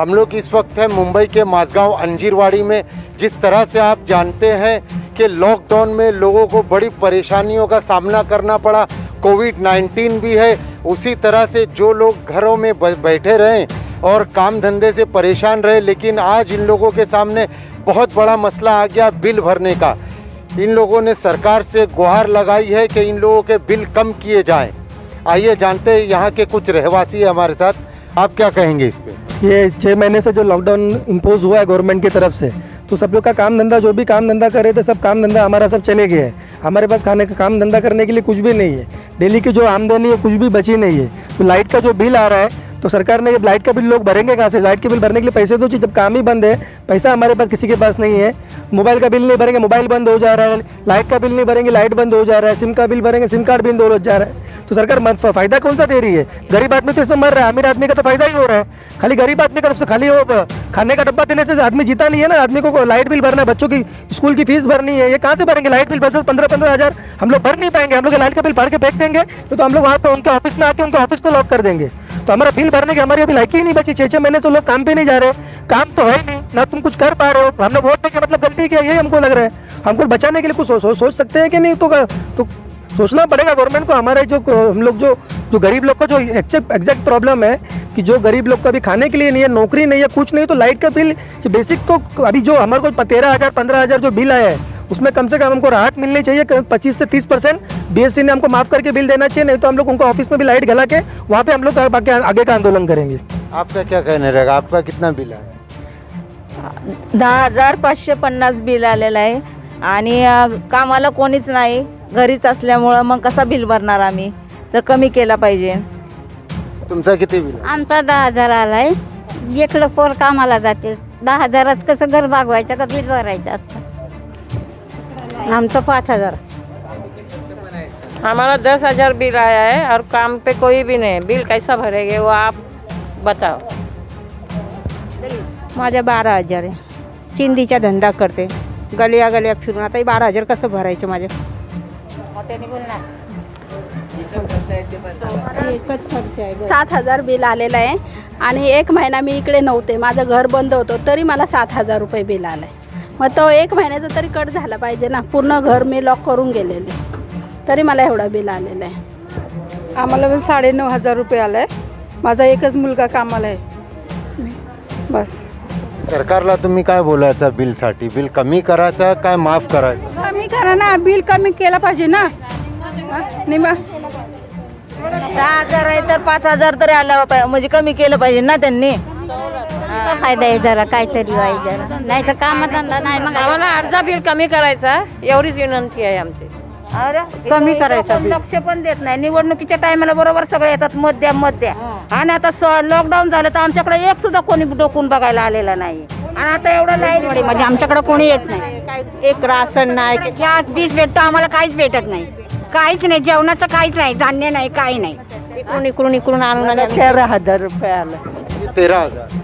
हम लोग इस वक्त हैं मुंबई के माझगांव अंजीरवाड़ी में। जिस तरह से आप जानते हैं कि लॉकडाउन में लोगों को बड़ी परेशानियों का सामना करना पड़ा, कोविड-19 भी है, उसी तरह से जो लोग घरों में बैठे रहें और काम धंधे से परेशान रहे, लेकिन आज इन लोगों के सामने बहुत बड़ा मसला आ गया बिल भरने का। इन लोगों ने सरकार से गुहार लगाई है कि इन लोगों के बिल कम किए जाएं। आइए जानते हैं, यहाँ के कुछ रहवासी है हमारे साथ, आप क्या कहेंगे इस पे? ये 6 महीने से जो लॉकडाउन इम्पोज हुआ है गवर्नमेंट की तरफ से, तो सब लोग का काम धंधा, जो भी काम धंधा कर रहे थे, सब काम धंधा हमारा सब चले गए हैं। हमारे पास खाने का काम धंधा करने के लिए कुछ भी नहीं है। डेली की जो आमदनी है कुछ भी बची नहीं है। तो लाइट का जो बिल आ रहा है, तो सरकार ने लाइट का बिल लोग भरेंगे कहाँ से? लाइट के बिल भरने के लिए पैसे दो, जब काम ही बंद है, पैसा हमारे पास किसी के पास नहीं है। मोबाइल का बिल नहीं भरेंगे, मोबाइल बंद हो जा रहा है। लाइट का बिल नहीं भरेंगे, लाइट बंद हो जा रहा है। सिम का बिल भरेंगे, सिम कार्ड बंद हो जा रहा है। तो सरकार फायदा कौन सा दे रही है? गरीब आदमी तो इसमें मर रहा है, अमीर आदमी का तो फायदा ही हो रहा है। खाली गरीब आदमी का नुकसान, खाली वो खाने का डब्बा देने से आदमी जीता नहीं है ना। आदमी को लाइट बिल भरना है, बच्चों की स्कूल की फीस भरनी है, ये कहाँ से भरेंगे? लाइट बिल 15-15 हज़ार हम लोग भर नहीं पाएंगे। हम लोग लाइट का बिल भर के फेंक देंगे तो हम लोग वहाँ पे उनके ऑफिस में आके उनके ऑफिस को लॉक कर देंगे। तो हमारा बिल भरने की हमारी अभी लायकी ही नहीं बची। 6 महीने से लोग काम पे नहीं जा रहे, काम तो है नहीं ना, तुम कुछ कर पा रहे हो। हमने वोट देके मतलब गलती किया, यही हमको लग रहा है। हमको बचाने के लिए कुछ सोच सकते हैं कि नहीं? तो सोचना पड़ेगा गवर्नमेंट को। हमारे जो हम लोग जो गरीब लोग को जो एग्जैक्ट प्रॉब्लम है कि जो गरीब लोग को अभी खाने के लिए नहीं है, नौकरी नहीं है, कुछ नहीं, तो लाइट का बिल बेसिक को अभी जो हमारे को 13,000 15,000 जो बिल आया है, उसमें कम से कम हमको राहत मिलनी चाहिए। 25 से 30% बीएसटी ने हमको माफ़ करके बिल देना चाहिए, नहीं तो हम लोग उनको ऑफिस में भी लाइट गला के वहाँ पे हम लोग आगे का आंदोलन करेंगे। आपका क्या कहना रहेगा? आपका कितना बिल आया? 10,550 बिल आलेलं आहे आणि कामाला कोणीच नाही, घरीच असल्यामुळं मग कसा बिल भरणार आम्ही? तर कमी केला पाहिजे। तुमचा किती बिल आहे? आमचा 10,000 आलाय। एकलं पोर कामाला जाते, 10,000 कसं घर भागवायचं का बिल भरायचं? आमचं 5,000। हमारा 10,000 बिल आया है और काम पे कोई भी नहीं। बिल कैसा भरेंगे वो आप बताओ। माझ्या 12,000 आहे। चिंदीचा धंदा करते, गलिया गलिया फिरून आता 12,000 कसं भरायचं माझे? एकच खर्च आहे। 7,000 बिल आलेलं आहे आणि 1 महिना मी इकडे नव्हते, माझं घर बंद होतं, तरी मला 7,000 रुपये बिल आलं आहे। मग तो 1 महिन्याचा तरी कट झाला पाहिजे ना। पूर्ण घर मी लॉक करून गेलेले, तरी मला एवढा बिल आलेलं आहे। आम्हाला पण 9,500 रुपये आलं आहे। माझा एकच मुलगा कामाला आहे बस। सरकारला तुम्ही काय बोलायचं बिलसाठी? बिल कमी करायचं काय माफ करायचं? कमी करा ना, बिल कमी केलं पाहिजे ना। निमा 10,000 आहे तर 5,000 तरी आला पाहिजे, म्हणजे कमी केलं पाहिजे ना त्यांनी। काय फायदा आहे जरा, काहीतरी व्हायचं जरा, नाही तर कामधंदा नाही। मग आम्हाला अर्धा बिल कमी करायचा, एवढीच विनंती आहे आमची। कमी करायचं। लक्ष पण देत नाही। निवडणुकीच्या टायमाला बरोबर सगळे येतात, मत द्या। आणि आता लॉकडाऊन झालं तर आमच्याकडे एक सुद्धा कोणी डोकून बघायला आलेला नाही। आणि आता एवढं लाईन म्हणजे आमच्याकडे कोणी येत नाही। एक राशन नाही, गॅस बीस भेटतो, आम्हाला काहीच भेटत नाही, काहीच नाही, जेवणाचं काहीच नाही, धान्य नाही, काही नाही। इकडून आणून 13,000 रुपये आलं। 13,000?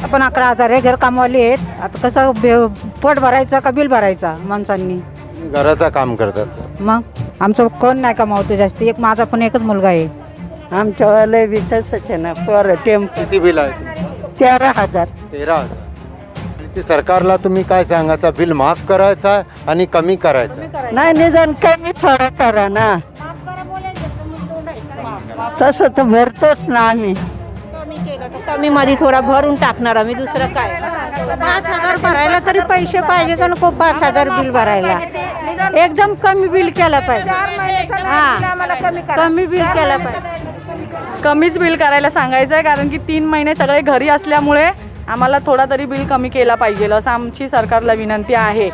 आपण 11,000 आहे, घर कामवाली आहेत। आता कसं पोट भरायचं का बिल भरायचा माणसांनी? घराचा काम करतात मग आमचं कोण नाही कमावतो जास्त, माझा पण एकच मुलगा आहे। आमच्यावाले बी तसंच आहे ना, पर टेम्पो। किती बिल आहे? 13,000। 13,000? ते सरकारला तुम्ही काय सांगायचं? बिल माफ करायचा आणि कमी करायचं? नाही, निदान कमी थोडा करा ना। तसं तर भरतोच ना आम्ही। कमी मध्ये थोडा भरून टाकणार आम्ही, दुसरं काय। 5,000 भरायला तरी पैसे पाहिजे का नको? 5,000 बिल भरायला एकदम कमी बिल केला पाहिजे। कमी बिल केला पाहिजे। कमीच बिल करायला सांगायचं आहे, कारण की 3 महिने सगळे घरी असल्यामुळे आम्हाला थोडा तरी बिल कमी केला पाहिजे असं आमची सरकारला विनंती आहे।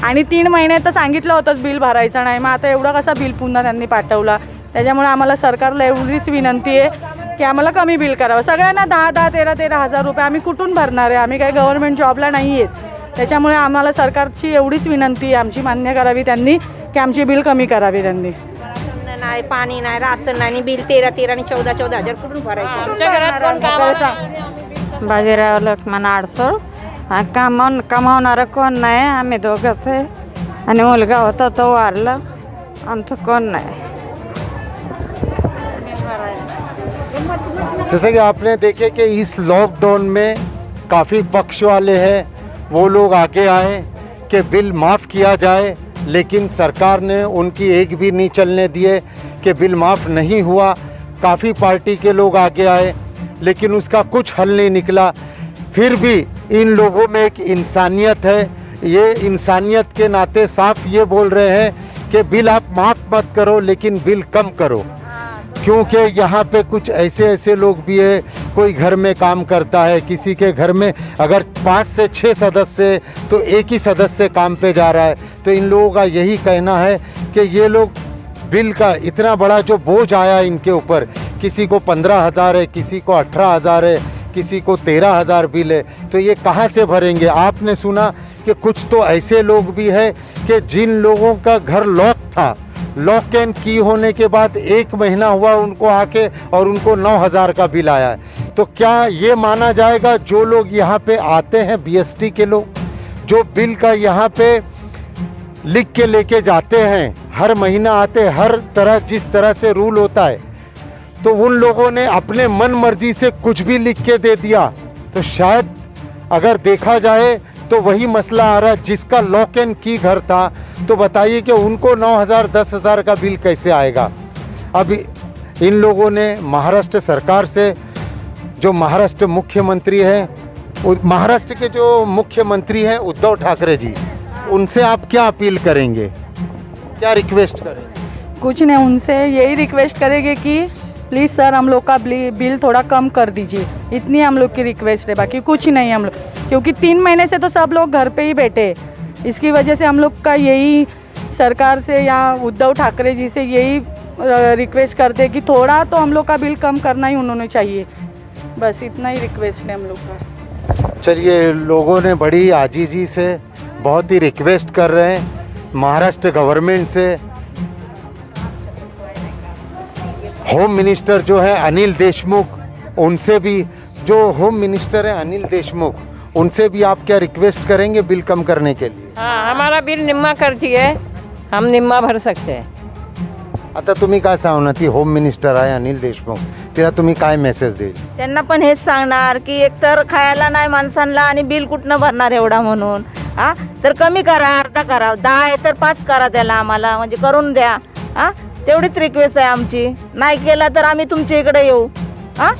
आणि 3 महिने तर सांगितलं होतंच बिल भरायचं नाही, मग आता एवढा कसा बिल पुन्हा त्यांनी पाठवला? त्याच्यामुळे आम्हाला सरकारला एवढीच विनंती आहे की आम्हाला कमी बिल करावं। सगळ्यांना 10,000 13,000 रुपये आम्ही कुठून भरणार आहे? आम्ही काही गव्हर्नमेंट जॉबला नाही आहेत। त्याच्यामुळे आम्हाला सरकारची एवढीच विनंती आहे, आमची मान्य करावी त्यांनी, की आमची बिल कमी करावी त्यांनी। नाही, पाणी नाही, राशन नाही, बिल 13,000 आणि 14,000 कुठून भरायचं? आमच्या घरात कोण काम? बाजीराव लक्ष्मण आडसोळ। कमावणारं कोण नाही, आम्ही दोघंच आहे आणि मुलगा होता तो वारला, आमचं कोण नाही। जैसे कि आपने देखे कि इस लॉकडाउन में काफ़ी पक्ष वाले हैं, वो लोग आगे आए कि बिल माफ़ किया जाए, लेकिन सरकार ने उनकी एक भी नहीं चलने दिए कि बिल माफ़ नहीं हुआ। काफ़ी पार्टी के लोग आगे आए, लेकिन उसका कुछ हल नहीं निकला। फिर भी इन लोगों में एक इंसानियत है, ये इंसानियत के नाते साफ ये बोल रहे हैं कि बिल आप माफ़ मत करो, लेकिन बिल कम करो, क्योंकि यहाँ पे कुछ ऐसे लोग भी है, कोई घर में काम करता है, किसी के घर में अगर 5 से 6 सदस्य तो एक ही सदस्य काम पे जा रहा है। तो इन लोगों का यही कहना है कि ये लोग बिल का इतना बड़ा जो बोझ आया इनके ऊपर, किसी को 15,000 है, किसी को 18,000 है, किसी को 13,000 बिल है, तो ये कहाँ से भरेंगे। आपने सुना कि कुछ तो ऐसे लोग भी हैं कि जिन लोगों का घर लॉक था, लॉक एंड की होने के बाद 1 महीना हुआ उनको आके और उनको 9,000 का बिल आया है। तो क्या ये माना जाएगा जो लोग यहाँ पे आते हैं, BST के लोग जो बिल का यहाँ पे लिख के लेके जाते हैं, हर महीना आते, हर तरह जिस तरह से रूल होता है, तो उन लोगों ने अपने मन मर्जी से कुछ भी लिख के दे दिया, तो शायद अगर देखा जाए तो वही मसला आ रहा है। जिसका लॉक एंड की घर था, तो बताइए कि उनको 9,000 10,000 का बिल कैसे आएगा। अब इन लोगों ने महाराष्ट्र सरकार से, जो महाराष्ट्र मुख्यमंत्री हैं, महाराष्ट्र के जो मुख्यमंत्री हैं उद्धव ठाकरे जी, उनसे आप क्या अपील करेंगे, क्या रिक्वेस्ट करेंगे? कुछ नहीं, उनसे यही रिक्वेस्ट करेंगे कि प्लीज़ सर हम लोग का बिल थोड़ा कम कर दीजिए, इतनी हम लोग की रिक्वेस्ट है, बाकी कुछ नहीं हम लोग, क्योंकि 3 महीने से तो सब लोग घर पे ही बैठे, इसकी वजह से हम लोग का यही सरकार से या उद्धव ठाकरे जी से यही रिक्वेस्ट करते कि थोड़ा तो हम लोग का बिल कम करना ही उन्होंने चाहिए, बस इतना ही रिक्वेस्ट है हम लोग का। चलिए, लोगों ने बड़ी आजीजी से बहुत ही रिक्वेस्ट कर रहे हैं महाराष्ट्र गवर्नमेंट से। होम मिनिस्टर जो है अनिल देशमुख, उनसे भी, जो होम मिनिस्टर है अनिल देशमुख, उनसे भी आप क्या रिक्वेस्ट करेंगे बिल कम करने के लिए? हाँ, हमारा बिल निम्मा कर दिए, हम निम्मा भर सकते हैं। आता तुम्ही काय सांगणार, ती होम मिनिस्टर आहे अनिल देशमुख, तिला तुम्ही काय मेसेज देईल? त्यांना पण हेच सांगणार की एकतर खायला नाही माणसांना आणि बिल कुठनं भरणार एवढा म्हणून, हां तर कमी करा, अर्धा करा, 10 आहे तर 5 करा त्याला, आम्हाला म्हणजे करून द्या, हां तेवढीच रिक्वेस्ट आहे आमची। नाही केला तर आम्ही तुमच्या इकडे येऊ, हां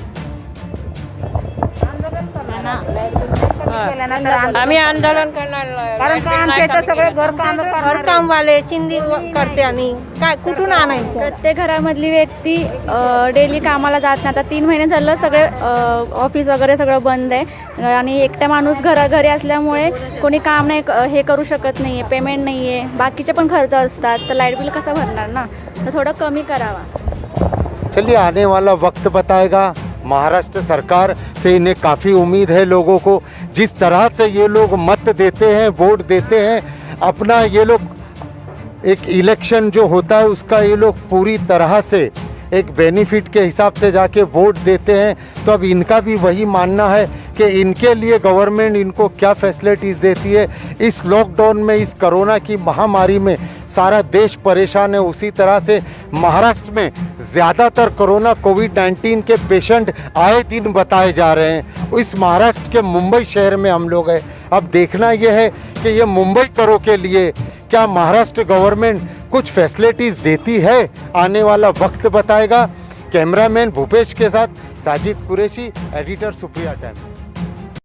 आम्ही आंदोलन करणार, कारण का आमच्या इथं सगळे घरकाम वाले चिंदी करते आम्ही, काय कुठून आणायचं? प्रत्येक घरामधली व्यक्ती डेली कामाला जात नाही, आता 3 महिने झालं सगळे ऑफिस वगैरे सगळं बंद आहे आणि एकटा माणूस घरी असल्यामुळे कोणी काम नाही हे करू शकत नाही आहे, पेमेंट नाही आहे, बाकीचे पण खर्च असतात, तर लाईट बिल कसं भरणार ना, तर थोडं कमी करावा। चलिए, आने वाला वक्त बताएगा। महाराष्ट्र सरकार से इन्हें काफ़ी उम्मीद है लोगों को, जिस तरह से ये लोग मत देते हैं, वोट देते हैं, अपना ये लोग एक इलेक्शन जो होता है उसका ये लोग पूरी तरह से एक बेनिफिट के हिसाब से जाके वोट देते हैं। तो अब इनका भी वही मानना है कि इनके लिए गवर्नमेंट इनको क्या फैसिलिटीज़ देती है। इस लॉकडाउन में, इस कोरोना की महामारी में सारा देश परेशान है, उसी तरह से महाराष्ट्र में ज़्यादातर कोरोना कोविड-19 के पेशेंट आए दिन बताए जा रहे हैं। इस महाराष्ट्र के मुंबई शहर में हम लोग हैं। अब देखना यह है कि ये मुंबई करों के लिए क्या महाराष्ट्र गवर्नमेंट कुछ फैसिलिटीज़ देती है, आने वाला वक्त बताएगा। कैमरामैन भूपेश के साथ साजिद कुरैशी, एडिटर सुप्रिया टाइम्स।